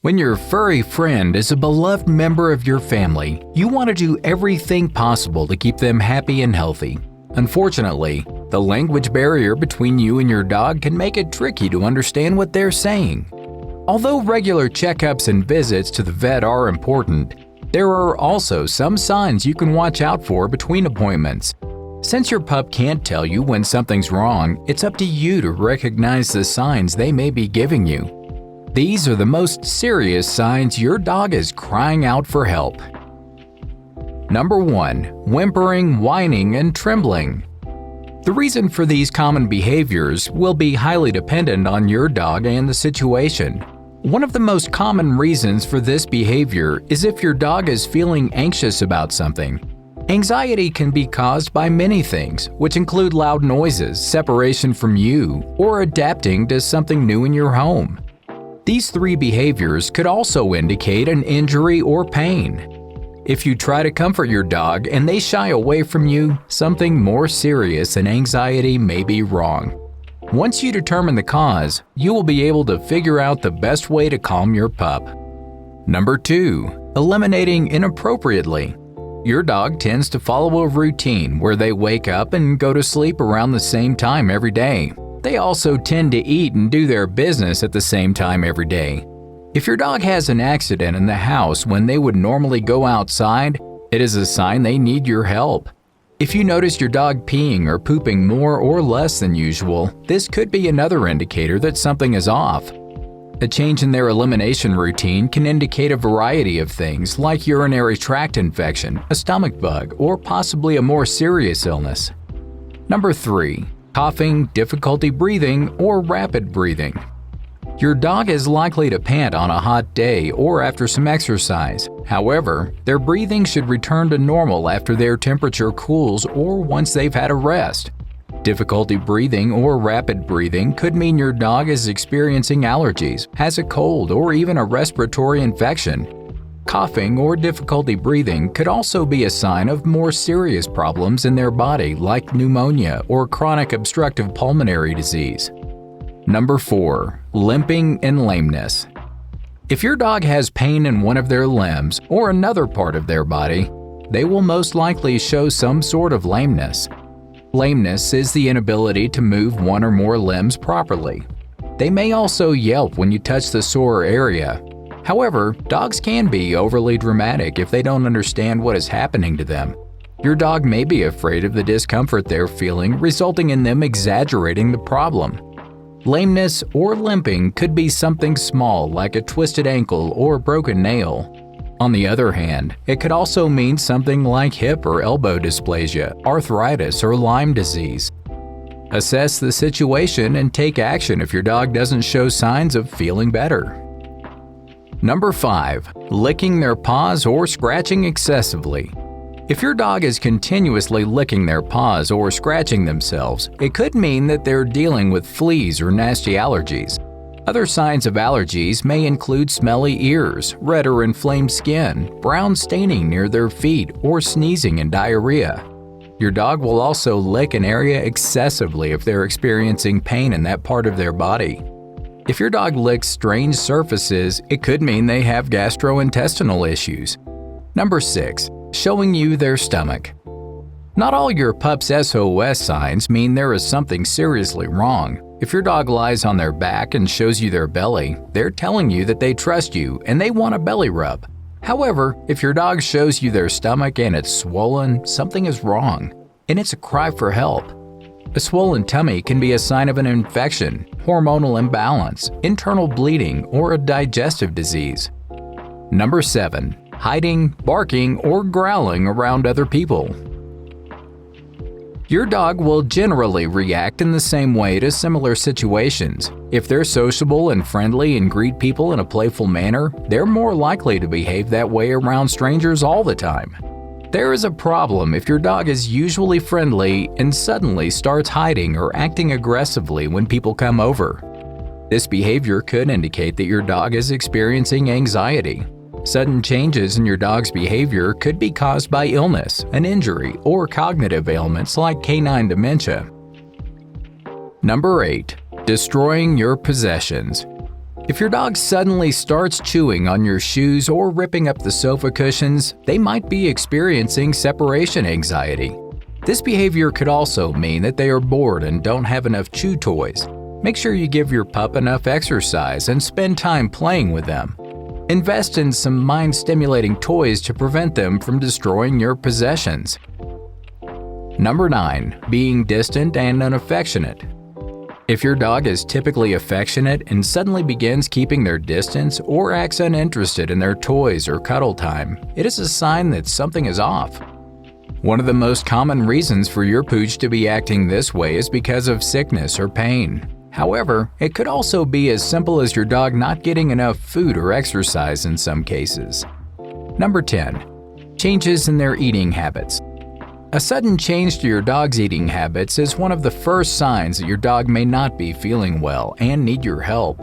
When your furry friend is a beloved member of your family, you want to do everything possible to keep them happy and healthy. Unfortunately, the language barrier between you and your dog can make it tricky to understand what they're saying. Although regular checkups and visits to the vet are important, there are also some signs you can watch out for between appointments. Since your pup can't tell you when something's wrong, it's up to you to recognize the signs they may be giving you. These are the most serious signs your dog is crying out for help. Number 1. Whimpering, whining, and trembling. The reason for these common behaviors will be highly dependent on your dog and the situation. One of the most common reasons for this behavior is if your dog is feeling anxious about something. Anxiety can be caused by many things, which include loud noises, separation from you, or adapting to something new in your home. These 3 behaviors could also indicate an injury or pain. If you try to comfort your dog and they shy away from you, something more serious than anxiety may be wrong. Once you determine the cause, you will be able to figure out the best way to calm your pup. Number 2. Eliminating inappropriately. Your dog tends to follow a routine where they wake up and go to sleep around the same time every day. They also tend to eat and do their business at the same time every day. If your dog has an accident in the house when they would normally go outside, it is a sign they need your help. If you notice your dog peeing or pooping more or less than usual, this could be another indicator that something is off. A change in their elimination routine can indicate a variety of things like urinary tract infection, a stomach bug, or possibly a more serious illness. Number 3. Coughing, difficulty breathing, or rapid breathing. Your dog is likely to pant on a hot day or after some exercise. However, their breathing should return to normal after their temperature cools or once they've had a rest. Difficulty breathing or rapid breathing could mean your dog is experiencing allergies, has a cold, or even a respiratory infection. Coughing or difficulty breathing could also be a sign of more serious problems in their body like pneumonia or chronic obstructive pulmonary disease. Number 4. Limping and lameness. If your dog has pain in one of their limbs or another part of their body, they will most likely show some sort of lameness. Lameness is the inability to move one or more limbs properly. They may also yelp when you touch the sore area. However, dogs can be overly dramatic if they don't understand what is happening to them. Your dog may be afraid of the discomfort they're feeling, resulting in them exaggerating the problem. Lameness or limping could be something small like a twisted ankle or broken nail. On the other hand, it could also mean something like hip or elbow dysplasia, arthritis, or Lyme disease. Assess the situation and take action if your dog doesn't show signs of feeling better. Number 5. Licking their paws or scratching excessively. If your dog is continuously licking their paws or scratching themselves, it could mean that they're dealing with fleas or nasty allergies. Other signs of allergies may include smelly ears, red or inflamed skin, brown staining near their feet, or sneezing and diarrhea. Your dog will also lick an area excessively if they're experiencing pain in that part of their body. If your dog licks strange surfaces, it could mean they have gastrointestinal issues. Number 6. Showing you their stomach. Not all your pup's SOS signs mean there is something seriously wrong. If your dog lies on their back and shows you their belly, they're telling you that they trust you and they want a belly rub. However, if your dog shows you their stomach and it's swollen, something is wrong, and it's a cry for help. A swollen tummy can be a sign of an infection, hormonal imbalance, internal bleeding, or a digestive disease. Number 7. Hiding, barking, or growling around other people. Your dog will generally react in the same way to similar situations. If they're sociable and friendly and greet people in a playful manner, they're more likely to behave that way around strangers all the time. There is a problem if your dog is usually friendly and suddenly starts hiding or acting aggressively when people come over. This behavior could indicate that your dog is experiencing anxiety. Sudden changes in your dog's behavior could be caused by illness, an injury, or cognitive ailments like canine dementia. Number 8. Destroying your possessions. If your dog suddenly starts chewing on your shoes or ripping up the sofa cushions, they might be experiencing separation anxiety. This behavior could also mean that they are bored and don't have enough chew toys. Make sure you give your pup enough exercise and spend time playing with them. Invest in some mind-stimulating toys to prevent them from destroying your possessions. Number 9. Being distant and unaffectionate. If your dog is typically affectionate and suddenly begins keeping their distance or acts uninterested in their toys or cuddle time, it is a sign that something is off. One of the most common reasons for your pooch to be acting this way is because of sickness or pain. However, it could also be as simple as your dog not getting enough food or exercise in some cases. Number 10. Changes in their eating habits. A sudden change to your dog's eating habits is one of the first signs that your dog may not be feeling well and need your help.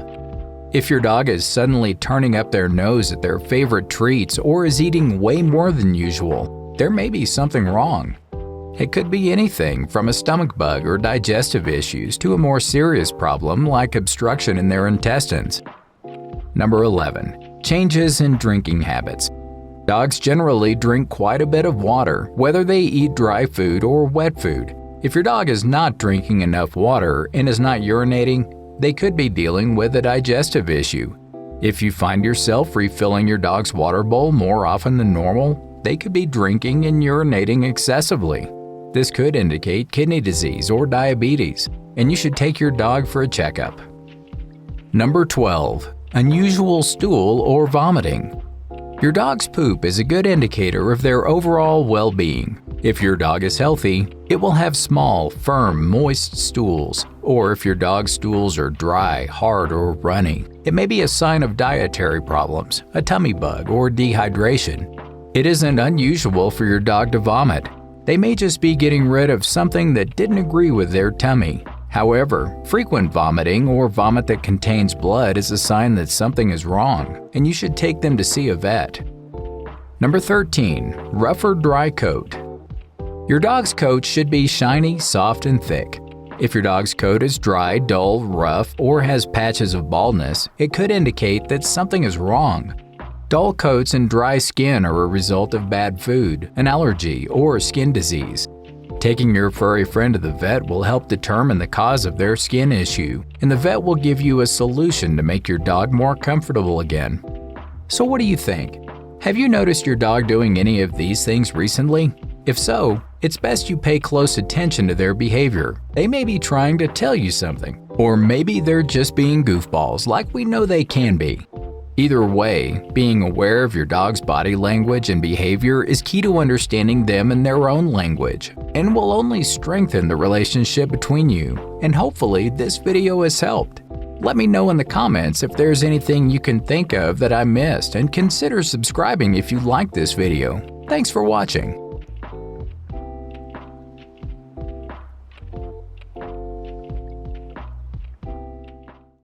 If your dog is suddenly turning up their nose at their favorite treats or is eating way more than usual, there may be something wrong. It could be anything from a stomach bug or digestive issues to a more serious problem like obstruction in their intestines. Number 11. Changes in drinking habits. Dogs generally drink quite a bit of water, whether they eat dry food or wet food. If your dog is not drinking enough water and is not urinating, they could be dealing with a digestive issue. If you find yourself refilling your dog's water bowl more often than normal, they could be drinking and urinating excessively. This could indicate kidney disease or diabetes, and you should take your dog for a checkup. Number 12. Unusual stool or vomiting. Your dog's poop is a good indicator of their overall well-being. If your dog is healthy, it will have small, firm, moist stools. Or if your dog's stools are dry, hard, or runny, it may be a sign of dietary problems, a tummy bug, or dehydration. It isn't unusual for your dog to vomit. They may just be getting rid of something that didn't agree with their tummy. However, frequent vomiting or vomit that contains blood is a sign that something is wrong, and you should take them to see a vet. Number 13. Rough or dry coat. Your dog's coat should be shiny, soft, and thick. If your dog's coat is dry, dull, rough, or has patches of baldness, it could indicate that something is wrong. Dull coats and dry skin are a result of bad food, an allergy, or skin disease. Taking your furry friend to the vet will help determine the cause of their skin issue, and the vet will give you a solution to make your dog more comfortable again. So what do you think? Have you noticed your dog doing any of these things recently? If so, it's best you pay close attention to their behavior. They may be trying to tell you something, or maybe they're just being goofballs like we know they can be. Either way, being aware of your dog's body language and behavior is key to understanding them in their own language, and will only strengthen the relationship between you, and hopefully this video has helped. Let me know in the comments if there's anything you can think of that I missed, and consider subscribing if you like this video. Thanks for watching.